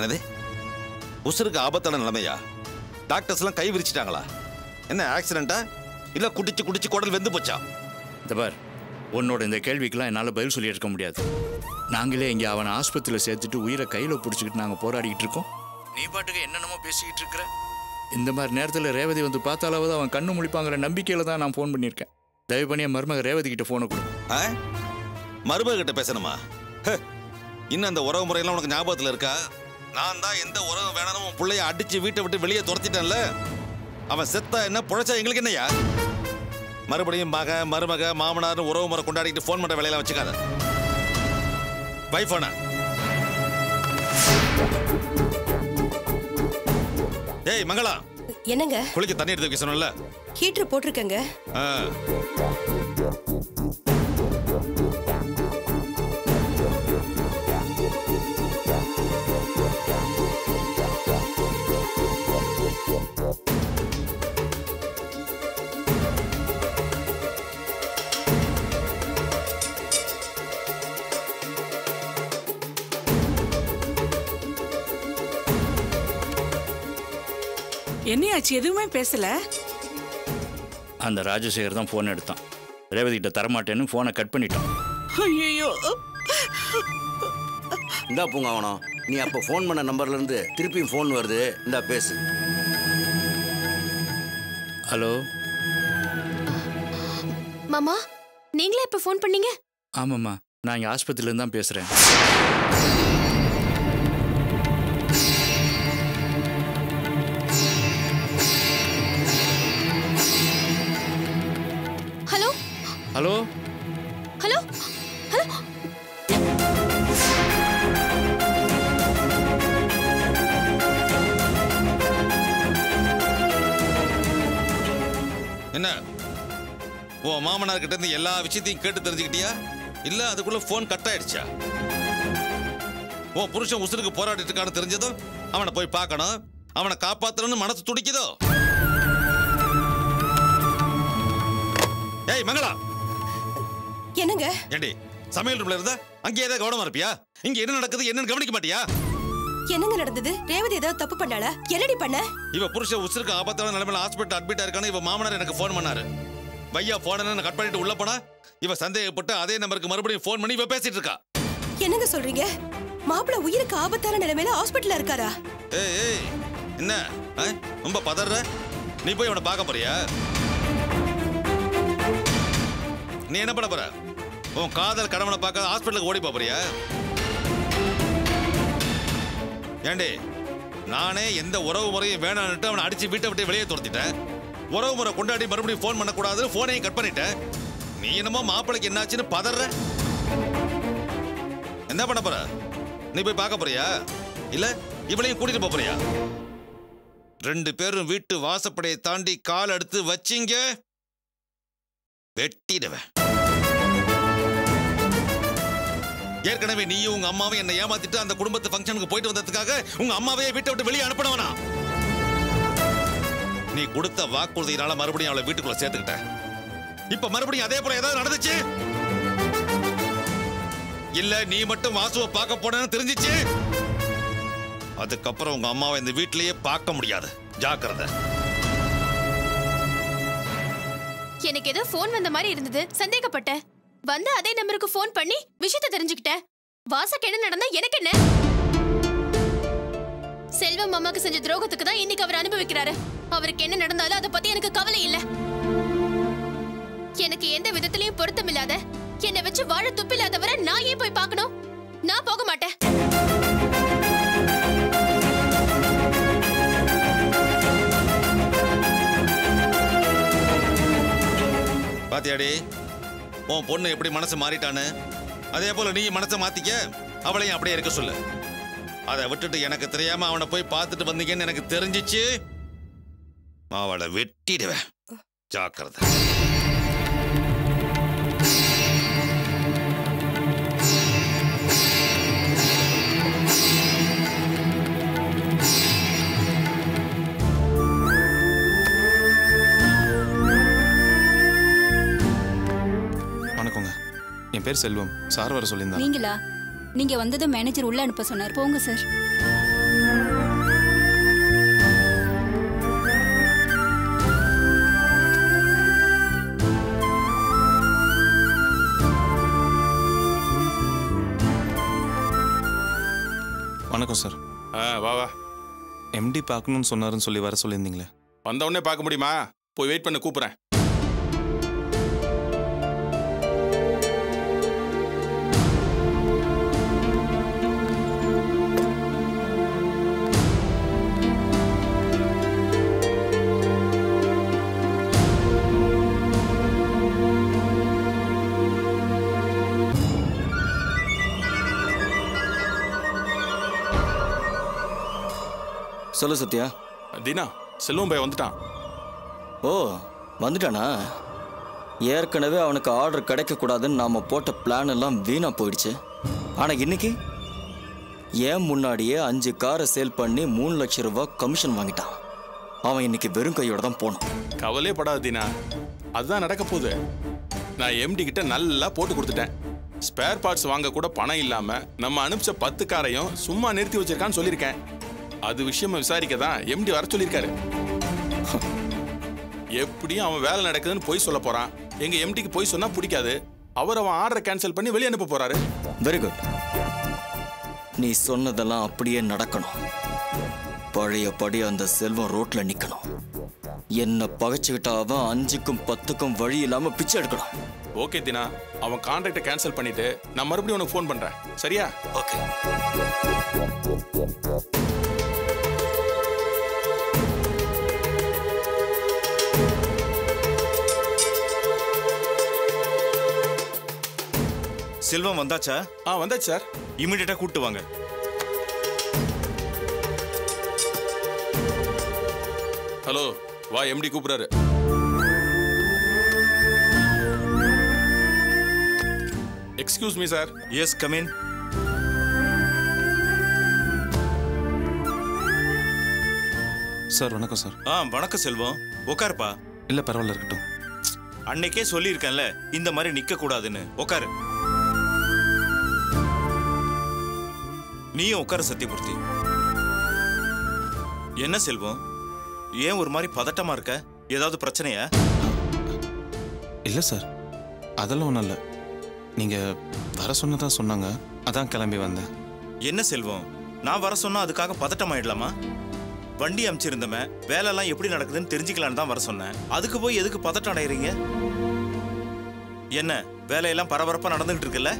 என்னது உசுருக்கு ஆபத்தான நிலைமையா? டாக்டர்ஸ்லாம் கை விரிச்சிட்டாங்களா? என்ன ஆக்சிடென்ட்டா இல்லை குடிச்சு குடிச்சு குடல் வெந்து போச்சா? இந்த பார், உன்னோட இந்த கேள்விக்கெல்லாம் என்னால் பதில் சொல்லி இருக்க முடியாது. நாங்களே இங்கே அவனை ஆஸ்பத்திரியில் சேர்த்துட்டு உயிரை கையில் பிடிச்சிக்கிட்டு நாங்கள் போராடிக்கிட்டு இருக்கோம். நீ பாட்டுக்கு என்னென்னமோ பேசிக்கிட்டு இருக்கிற. இந்த மாதிரி நேரத்தில் ரேவதி வந்து பார்த்தாலாவது அவன் கண்ணு முழிப்பாங்கிற நம்பிக்கையில் தான் நான் ஃபோன் பண்ணியிருக்கேன். தயவு பண்ணி என் மருமக ரேவதி கிட்ட ஃபோனை கொடு. மருமக கிட்ட பேசணுமா? இன்னும் அந்த உறவு முறையெல்லாம் உனக்கு ஞாபகத்தில் இருக்கா? நான் தான் எந்த உறவு வேணாலும் உன் பிள்ளைய அடிச்சு வீட்டை விட்டு வெளியே துரத்திட்டேன்ல. அவன் செத்தா என்ன புழைச்சா எங்களுக்கு என்னையா? மறுபடியும் மருமக மாமனார் உறவு முறை கொண்டாடிட்டு ஃபோன் பண்ற வேலையெல்லாம் வச்சுக்காத. வைஃபோனா ஏய் மங்களா, என்னங்க? குளிக்க தண்ணி எடுத்து வைக்க சொன்னல. ஹீட்டர் போட்டிருக்கேங்க. என்னையாச்சு? எதுவுமே பேசல. அந்த ராஜசேகர் தான் ஃபோன் எடுத்தான். ரேவதி கிட்ட தரமாட்டேன்னு ஃபோனை கட் பண்ணிட்டான். ஐயோ, இந்தா பூங்காவனோ, நீ அப்போ ஃபோன் பண்ண நம்பர்ல இருந்து திருப்பியும் ஃபோன் வருது. இந்தா பேசு. ஹலோ மாமா, நீங்களே எப்போ ஃபோன் பண்ணீங்க? ஆமாம்மா, நான் இங்கே ஆஸ்பத்திரியிலேருந்து தான் பேசுகிறேன். Hello hello hello hello. என்ன உன் மாமனார் கிட்ட இருந்து எல்லா விஷயத்தையும் கேட்டு தெரிஞ்சுக்கிட்டியா? இல்ல அதுக்குள்ள போன் கட் ஆயிடுச்சா? உன் புருஷன் உசுருக்கு போராடிட்டு இருக்கான்னு தெரிஞ்சதும் அவனை போய் பார்க்கணும், அவனை காப்பாத்தணும்னு மனசு துடிக்குதோ? ஏய் மங்களா, என்னங்க? ஏண்டி சமையல் ரூம்ல இருந்தா அங்கே ஏதாவது கவனமா இருப்பியா? இங்க என்ன நடக்குது என்னன்னு கவனிக்க மாட்டியா? என்னங்க நடந்தது? ரேவதி ஏதாவது தப்பு பண்ணாளா? என்னடி பண்ண? இவ புருஷன் உசுருக்கு ஆபத்தான நிலைமையில ஹாஸ்பிட்டல் அட்மிட் ஆயிருக்கானு இவ மாமனார் எனக்கு ஃபோன் பண்ணாரு. பையா போன கட் பண்ணிட்டு உள்ள போனா இவ சந்தேகப்பட்டு அதே நம்பருக்கு மறுபடியும் ஃபோன் பண்ணி இவ பேசிட்டு இருக்கா. என்னங்க சொல்றீங்க? மாப்பிள்ள உயிருக்கு ஆபத்தான நிலைமையில ஹாஸ்பிட்டல்ல இருக்காரா? ஏய் ஏய், என்ன ரொம்ப பதற? நீ போய் அவனை பார்க்க போறியா? நீ என்ன பண்ண போற? உன் காதல் கடவுளை பார்க்க ஹாஸ்பிட்டலுக்கு ஓடி போறியா? ஏண்டி, நானே எந்த உறவு முறையும் வேணான்னுட்டு அவனை அடிச்சு வீட்டை விட்டு வெளியே துரத்திட்டேன். உறவு முறை கொண்டாடி மறுபடியும் ஃபோன் பண்ணக்கூடாதுன்னு ஃபோனையும் கட் பண்ணிட்டேன். நீ என்னமோ மாப்பிளைக்கு என்னாச்சுன்னு பதற. என்ன பண்ண போற? நீ போய் பார்க்க போறியா இல்ல இவளையும் கூட்டிட்டு போறியா? ரெண்டு பேரும் வீட்டு வாசப்படையை தாண்டி கால் எடுத்து வச்சிங்க, வெட்டிடுவேன். ஏற்கனவே நீயும் உங்க அம்மாவும் என்னை ஏமாத்திட்டு அந்த குடும்பத்து ஃபங்க்ஷனுக்கு போயிட்டு வந்ததுக்காக உங்க அம்மாவையே வீட்டை விட்டு வெளியே அனுப்பணும்னா? நீ கொடுத்த வாக்குறுதியினால மறுபடியும் அவளை வீட்டுக்குள்ள சேர்த்துக்கிட்ட. இப்ப மறுபடியும் அதே போல ஏதாவது நடந்துச்சு இல்ல நீ மட்டும் வாசுவை பார்க்க போனேன்னு தெரிஞ்சிச்சு, அதுக்கப்புறம் உங்க அம்மாவை இந்த வீட்டிலேயே பார்க்க முடியாது. ஜாக்கிரதை. எனக்கு ஏதோ ஃபோன் வந்த மாதிரி இருந்தது, சந்தேகப்பட்டேன். வந்து அதே நம்பருக்கு ஃபோன் பண்ணி விஷயத்தை தெரிஞ்சுக்கிட்டேன். வாசக்கு என்ன நடந்தா எனக்கு என்ன? செல்வம் அம்மாக்கு செஞ்ச துரோகத்துக்கு தான் இன்னைக்கு அவர் அனுபவிக்கிறாரு. அவருக்கு என்ன நடந்தாலும் அதை பத்தி எனக்கு கவலை இல்ல. எனக்கு எந்த விதத்திலையும் பொருத்தம் இல்லாத, என்னை வச்சு வாழ துப்பில்லாதவரை நான் ஏன் போய் பார்க்கணும்? நான் போக மாட்டேன். பாத்தியாடி, உன் பொண்ணு எப்படி மனசு மாறிட்டான்னு, அதே போல நீ மனசை மாத்திக்க, அவளையும் அப்படியே இருக்க சொல்லு. அதை விட்டுட்டு எனக்கு தெரியாம அவனை போய் பார்த்துட்டு வந்தீங்கன்னு எனக்கு தெரிஞ்சிச்சு, அவளை வெட்டிடுவேன். ஜாக்கிரதை. வணக்கங்க, என் பேர் செல்வம். சார் வர சொல்லியிருந்தாங்க. நீங்களா? நீங்க வந்ததும் மேனேஜர் உள்ள அனுப்ப சொன்னார். போங்க சார். வணக்கம் சார். வா வா. எம்டி பார்க்கணும்னு சொன்னாருன்னு சொல்லி வர சொல்லியிருந்தீங்களே. வந்த உடனே பார்க்க முடியுமா? போய் வெயிட் பண்ண, கூப்பிட்றேன். சொல்லு சத்யா. தீனா, செல்வம் பையன் வந்துட்டான். ஓ வந்துட்டானா? ஏற்கனவே அவனுக்கு ஆர்டர் கிடைக்கக்கூடாதுன்னு நாம் போட்ட பிளான் எல்லாம் வீணாக போயிடுச்சு. ஆனால் இன்னைக்கு ஏன் முன்னாடியே 5 காரை சேல் பண்ணி 3 லட்சம் ரூபாய் கமிஷன் வாங்கிட்டான். அவன் இன்னைக்கு வெறும் கையோட தான் போனான். கவலையே படாத தீனா, அதுதான் நடக்க போகுது. நான் எம்டி கிட்ட நல்லா போட்டு கொடுத்துட்டேன். ஸ்பேர் பார்ட்ஸ் வாங்க கூட பணம் இல்லாமல் நம்ம அனுப்பிச்ச 10 காரையும் சும்மா நிறுத்தி வச்சிருக்கான்னு சொல்லியிருக்கேன். அது விஷயமா விசாரிக்க தான் எம்டி வர சொல்லியிருக்காரு. எப்படியும் அவன் வேலை நடக்குதுன்னு போய் சொல்ல போறான். எங்க எம்டிக்கு போய் சொன்னா பிடிக்காது. அவன் ஆர்டரை கேன்சல் பண்ணி வெளியே அனுப்ப போறாரு. Very good. நீ சொன்னதெல்லாம் அப்படியே நடக்கணும். பழையபடி அந்த செல்வம் ரோட்ல நிக்கணும். என்ன பகைச்சுக்கிட்ட அவன் 5க்கும் 10க்கும் வழி இல்லாம பிச்சை எடுக்கணும். ஓகே தினா, அவன் கான்ட்ராக்டை கேன்சல் பண்ணிட்டு நான் மறுபடியும் உனக்கு ஃபோன் பண்றேன். சரியா? ஓகே. செல்வம் வந்தாச்சா? வந்தாச்சு சார். இமிடியேட்டா கூட்டு வாங்க. ஹலோ, வா, எம்டி கூப்பிடுறாரு. Excuse me sir. Yes, come in. Sir வணக்கம் சார். வணக்கம் செல்வம், உட்காருப்பா. இல்லை பரவாயில்ல, இருக்கட்டும். அன்னைக்கே சொல்லியிருக்கேன்ல இந்த மாதிரி நிக்க கூடாதுன்னு. உட்காரு. நீயும் உட்காரு சத்யமூர்த்தி. என்ன செல்வம், ஏன் ஒரு மாதிரி பதட்டமா இருக்க? ஏதாவது பிரச்சனையா? இல்லை சார், அதெல்லாம் ஒன்றும் இல்லை. நீங்கள் வர சொன்னதா சொன்னாங்க, அதான் கிளம்பி வந்தேன். என்ன செல்வம், நான் வர சொன்னா அதுக்காக பதட்டம் ஆயிடலாமா? வண்டி அமைச்சிருந்தமே வேலைலாம் எப்படி நடக்குதுன்னு தெரிஞ்சுக்கலான்னு தான் வர சொன்னேன். அதுக்கு போய் எதுக்கு பதட்டம் அடைகிறீங்க? என்ன வேலையெல்லாம் பரபரப்பா நடந்துகிட்டு இருக்குல்ல?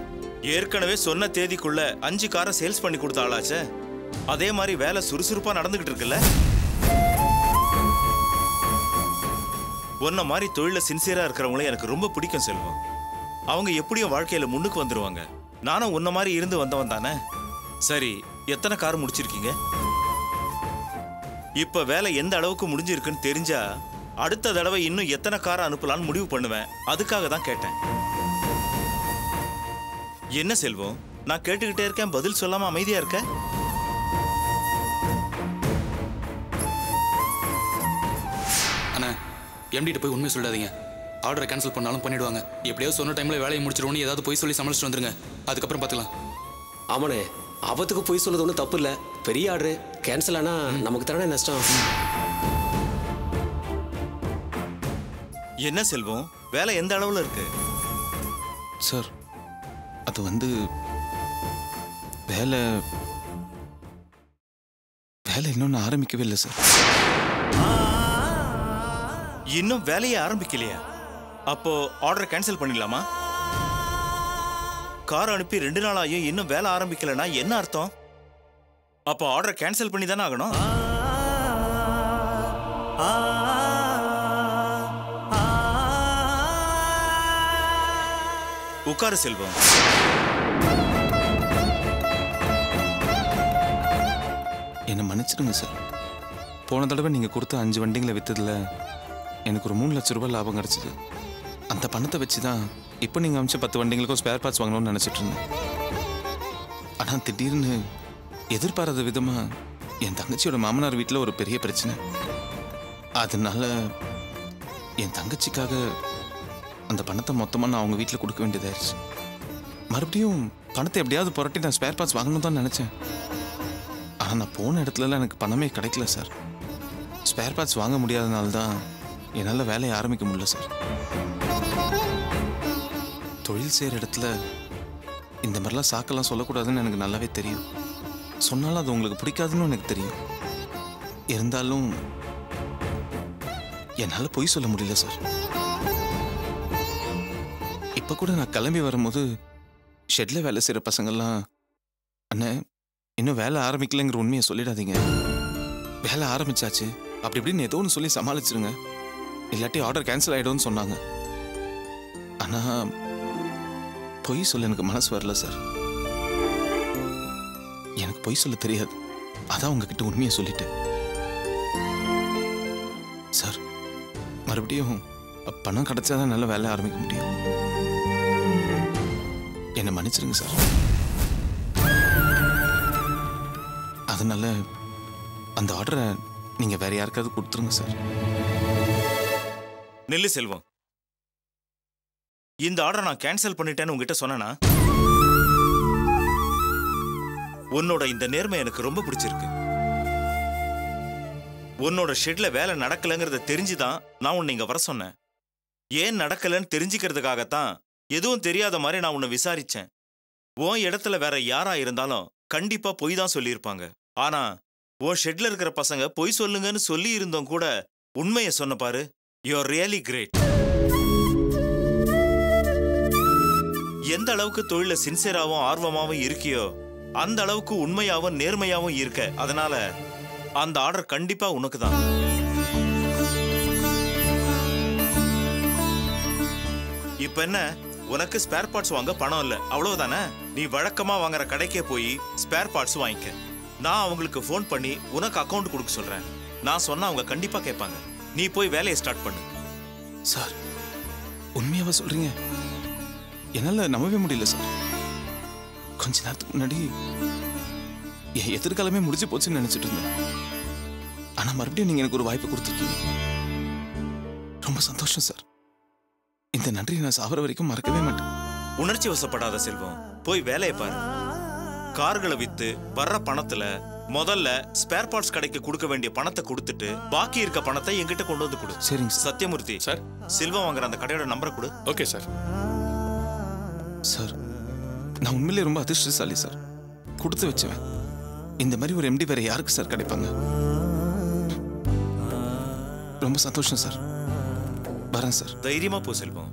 ஏற்கனவே சொன்ன தேதிக்குள்ள 5 காரை சேல்ஸ் பண்ணி கொடுத்த ஆளாச்சே. அதே மாதிரி வேலை சுறுசுறுப்பா நடந்துகிட்டு இருக்குல்ல? உன்ன மாதிரி தொழில சின்சியரா இருக்கிறவங்களே எனக்கு ரொம்ப பிடிக்கும் செல்வம். அவங்க எப்படியும் வாழ்க்கையில முன்னுக்கு வந்துருவாங்க. நானும் உன்ன மாதிரி இருந்து வந்தவன் தானே. சரி, எத்தனை கார் முடிச்சிருக்கீங்க? இப்ப வேலை எந்த அளவுக்கு முடிஞ்சிருக்குன்னு தெரிஞ்சா அடுத்த தடவை இன்னும் எத்தனை காரை அனுப்பலான்னு முடிவு பண்ணுவேன். அதுக்காக தான் கேட்டேன். என்ன செல்வம், நான் கேட்டுக்கிட்டே இருக்கேன், பதில் சொல்லாம அமைதியா இருக்க? அண்ணா, எம்டிட்ட போய் உண்மையை சொல்லிடாதீங்க. ஆர்டரை கேன்சல் பண்ணாலும் பண்ணிடுவாங்க. எப்படியாவது சொன்ன டைம்ல வேலையை முடிச்சிருவோன்னு ஏதாவது போய் சொல்லி சமாளிச்சுட்டு வந்துருங்க. அதுக்கப்புறம் பார்த்துக்கலாம். ஆமாண்ணே, ஆபத்துக்கு போய் சொல்றது ஒன்றும் தப்பு இல்லை. பெரிய ஆர்டரு கேன்சல் ஆனா நமக்கு தானே நஷ்டம். என்ன செல்வம், வேலை எந்த அளவுல இருக்கு? சார், அது வேலை இன்னொன்னு ஆரம்பிக்கவே இல்லை சார். இன்னும் வேலையை ஆரம்பிக்கலையா? அப்போ ஆர்டர் கேன்சல் பண்ணிடலாமா? கார் அனுப்பி 2 நாள் ஆகியும் இன்னும் வேலை ஆரம்பிக்கலன்னா என்ன அர்த்தம்? அப்போ ஆர்டர் கேன்சல் பண்ணி தானே ஆகணும். உட்காரு செல்வம். என்னை மன்னிச்சிடுங்க சார். போன தடவை நீங்கள் கொடுத்த 5 வண்டிங்களை விற்றதில் எனக்கு ஒரு 3 லட்சம் ரூபாய் லாபம் கிடச்சிது. அந்த பணத்தை வச்சு தான் இப்போ நீங்கள் அமிச்ச 10 வண்டிங்களுக்கும் ஸ்பேர் பார்ட்ஸ் வாங்கணும்னு நினச்சிட்டு இருந்தேன். ஆனால் திடீர்னு எதிர்பாராத விதமாக என் தங்கச்சியோட மாமனார் வீட்டில் ஒரு பெரிய பிரச்சனை. அதனால என் தங்கச்சிக்காக அந்த பணத்தை மொத்தமாக நான் அவங்க வீட்டில் கொடுக்க வேண்டியதாயிருச்சு. மறுபடியும் பணத்தை எப்படியாவது புரட்டி நான் ஸ்பேர் பார்ட்ஸ் வாங்கணும் தான் நினச்சேன். ஆனால் நான் போன இடத்துலலாம் எனக்கு பணமே கிடைக்கல சார். ஸ்பேர் பார்ட்ஸ் வாங்க முடியாதனால தான் என்னால் வேலையை ஆரம்பிக்க முடியல சார். தொழில் செய்கிற இடத்துல இந்த மாதிரிலாம் சாக்கெல்லாம் சொல்லக்கூடாதுன்னு எனக்கு நல்லாவே தெரியும். சொன்னாலும் அது உங்களுக்கு பிடிக்காதுன்னு எனக்கு தெரியும். இருந்தாலும் என்னால் பொய் சொல்ல முடியல சார். இப்போ கூட நான் கிளம்பி வரும்போது ஷெட்ல வேலை செய்கிற பசங்கள்லாம், அண்ணே இன்னும் வேலை ஆரம்பிக்கலைங்கிற உண்மையை சொல்லிடாதீங்க, வேலை ஆரம்பிச்சாச்சு அப்படி இப்படின்னு ஏதோ ஒன்று சொல்லி சமாளிச்சிருங்க, இல்லாட்டி ஆர்டர் கேன்சல் ஆகிடும்னு சொன்னாங்க. ஆனால் பொய் சொல்ல எனக்கு மனசு வரல சார். எனக்கு பொய் சொல்ல தெரியாது, அதான் உங்ககிட்ட உண்மையை சொல்லிட்டேன் சார். மறுபடியும் பணம் கிடைச்சாதான் நல்ல வேலை ஆரம்பிக்க முடியும். என்னை மன்னிச்சிருங்க சார். அதனால அந்த ஆர்டரை நீங்க வேற யாருக்காவது கொடுத்துருங்க சார். நெல்லு செல்வம், இந்த ஆர்டர் நான் கேன்சல் பண்ணிட்டேன்னு உங்ககிட்ட சொன்னேனா? உன்னோட இந்த நேர்மை எனக்கு ரொம்ப பிடிச்சிருக்கு. உன்னோட ஷெட்ல வேலை நடக்கலங்கிறத தெரிஞ்சுதான் நான் உன்னை இங்க வர சொன்னேன். ஏன் நடக்கலன்னு தெரிஞ்சுக்கிறதுக்காகத்தான் எதுவும் தெரியாத மாதிரி நான் உன்னை விசாரிச்சேன். உன் இடத்துல வேற யாரா இருந்தாலும் கண்டிப்பா பொய் தான் சொல்லியிருப்பாங்க. ஆனா உன் ஷெட்ல இருக்கிற பசங்க பொய் சொல்லுங்கன்னு சொல்லி இருந்தோம் கூட உண்மையை சொன்ன பாரு. You are really great. எந்த அளவுக்கு தொழில சின்சியராகவும் ஆர்வமாகவும் இருக்கியோ அந்த அளவுக்கு உண்மையாவும் நேர்மையாவும் இருக்க. அதனால அந்த ஆர்டர் கண்டிப்பா உனக்கு தான். இப்ப என்ன, உனக்கு ஸ்பேர் பார்ட்ஸ் வாங்க பணம் இல்ல, அவ்வளவுதானே? நீ வழக்கமா வாங்குற கடைக்கே போய் ஸ்பேர் பார்ட்ஸ் வாங்கிக்க. நான் அவங்களுக்கு ஃபோன் பண்ணி உனக்கு அக்கௌண்ட் கொடுக்க சொல்றேன். நான் சொன்னா அவங்க கண்டிப்பா கேட்பாங்க. நீ போய் வேலையை ஸ்டார்ட் பண்ணு. சார் உண்மையாவா சொல்றீங்க? என்னால நம்பவே முடியல சார். கொஞ்ச நேரத்துக்கு முன்னாடி என் எதிர்காலமே முடிஞ்சு போச்சுன்னு நினைச்சிட்டு இருந்தேன். ஆனா மறுபடியும் நீங்க எனக்கு ஒரு வாய்ப்பு கொடுத்துருக்கீங்க. ரொம்ப சந்தோஷம் சார். இந்த நன்றி நான் சாவர வரைக்கும் மறக்கவே மாட்டேன். உணர்ச்சி வசப்படாத செல்வம், போய் வேலையை பாரு. கார்களை வித்து வர்ற பணத்துல முதல்ல ஸ்பேர் பார்ட்ஸ் கடைக்கு கொடுக்க வேண்டிய பணத்தை கொடுத்துட்டு பாக்கி இருக்க பணத்தை என்கிட்ட கொண்டு வந்து கொடு. சரிங்க சத்யமூர்த்தி சார், செல்வம் வாங்குற அந்த கடையோட நம்பரை கொடு. Okay sir. சார் நான் உண்மையிலே ரொம்ப அதிர்ஷ்டசாலி சார். கொடுத்து வச்சவன். இந்த மாதிரி ஒரு எம்டி வேற யாருக்கு சார் கிடைப்பாங்க? ரொம்ப சந்தோஷம் சார். வரேன் சார். தைரியமா போ செல்வம்.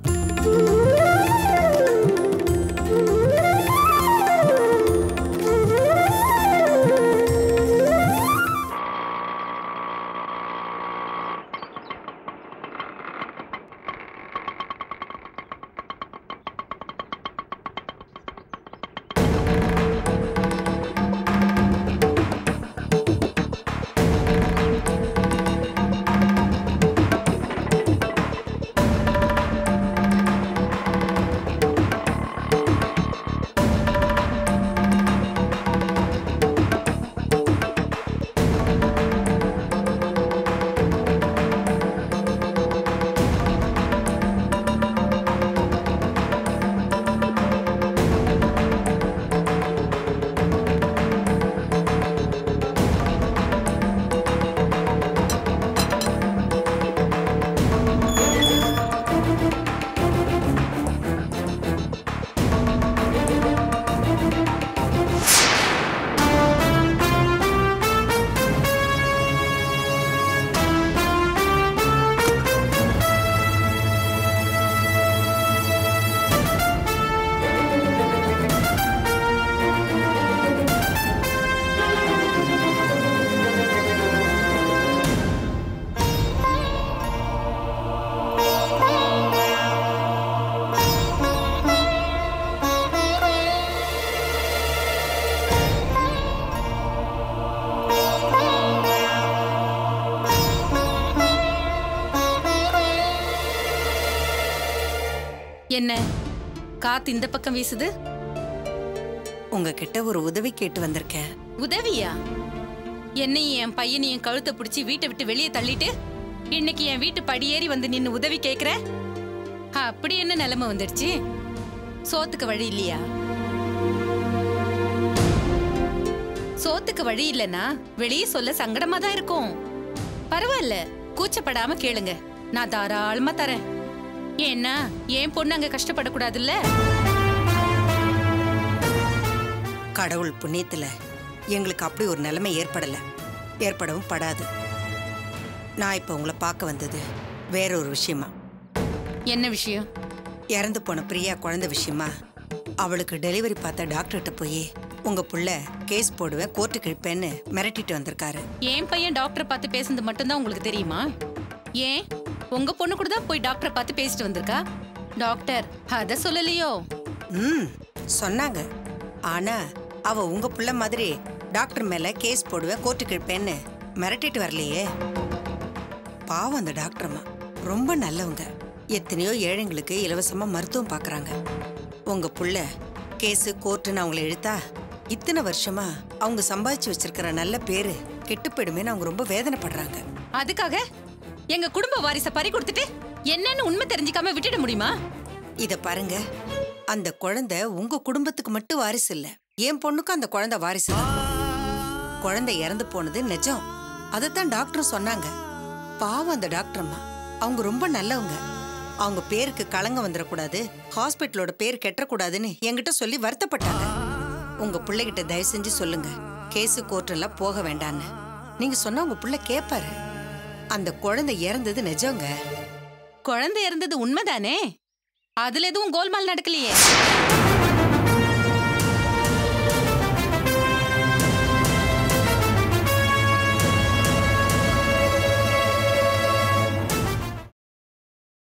என்ன காத்து இந்த பக்கம் வீசுது? உங்ககிட்ட ஒரு உதவி கேட்டு வந்திருக்கேன். உதவியா? என்னையும் என் பையனையும் கழுத்தை பிடிச்சி வீட்டை விட்டு வெளியே தள்ளிட்டு இன்னைக்கு என் வீட்டு படியேறி வந்து நின்னு உதவி கேக்குற? அப்படி என்ன நிலைமை வந்துடுச்சு? சோத்துக்கு வழி இல்லையா? சோத்துக்கு வழி இல்லைன்னா வெளியே சொல்ல சங்கடமா தான் இருக்கும். பரவாயில்ல, கூச்சப்படாம கேளுங்க, நான் தாராளமா தரேன். ஏன்னா என் பொண்ணு அங்க கஷ்டப்படக்கூடாதுல்ல. கடவுள் புண்ணியத்துல எங்களுக்கு அப்படி ஒரு நிலைமை ஏற்படலை, ஏற்படவும் படாது. நான் இப்போ உங்களை பார்க்க வந்தது வேற ஒரு விஷயமா. என்ன விஷயம்? இறந்து போன பிரியா குழந்தை விஷயமா. அவளுக்கு டெலிவரி பார்த்த டாக்டர்கிட்ட போய் உங்க புள்ள கேஸ் போடுவேன், கோர்ட்டுக்கு இழுப்பேன்னு மிரட்டிட்டு வந்திருக்காரு. என் பையன் டாக்டரை பார்த்து பேசுனது மட்டும்தான் உங்களுக்கு தெரியுமா? ஏன் உங்க பொண்ணு கூட தான் போய் டாக்டரை பார்த்து பேசிட்டு வந்திருக்கா? டாக்டர் அத சொல்லலையோ? சொன்னாங்க. ஆனா அவ உங்க புள்ள மாதிரி டாக்டர் மேல கேஸ் போடுவேன், கோர்ட்டுக்கு இழுப்பேன்னு மிரட்டிட்டு வரலையே. பாவம் அந்த டாக்டர்மா ரொம்ப நல்லவங்க. எத்தனையோ ஏழைங்களுக்கு இலவசமா மருத்துவம் பார்க்கறாங்க. உங்க புள்ள கேஸு கோர்ட்டுன்னு அவங்கள இழுத்தா இத்தனை வருஷமா அவங்க சம்பாதிச்சு வச்சிருக்கிற நல்ல பேரு கெட்டு போயிடுமேன்னு அவங்க ரொம்ப வேதனைப்படுறாங்க. அதுக்காக எங்க குடும்ப வாரிசை பறி கொடுத்துட்டு என்னன்னு உண்மை தெரிஞ்சுக்காம விட்டுட முடியுமா? இத பாருங்க, அந்த குழந்தை உங்க குடும்பத்துக்கு மட்டும் வாரிசு இல்ல, என் பொண்ணுக்கு அந்த குழந்தை வாரிசு தான். குழந்தை இறந்து போனது நிஜம், அதைத்தான் டாக்டர் சொன்னாங்க. பாவம் அந்த டாக்டர்மா, அவங்க ரொம்ப நல்லவங்க. அவங்க பேருக்கு களங்கம் வந்துடக்கூடாது, ஹாஸ்பிட்டலோட பேர் கெட்டக்கூடாதுன்னு என்கிட்ட சொல்லி வருத்தப்பட்டாங்க. உங்க பிள்ளைகிட்ட தயவு செஞ்சு சொல்லுங்க, கேஸு கோர்ட்டெல்லாம் போக வேண்டான்னு. நீங்க சொன்னா உங்க பிள்ளை கேட்பாரு. அந்த குழந்தை இறந்தது நிஜங்க. குழந்தை இறந்தது உண்மைதானே? அதுல எதுவும் கோல்மால் நடக்கலையே.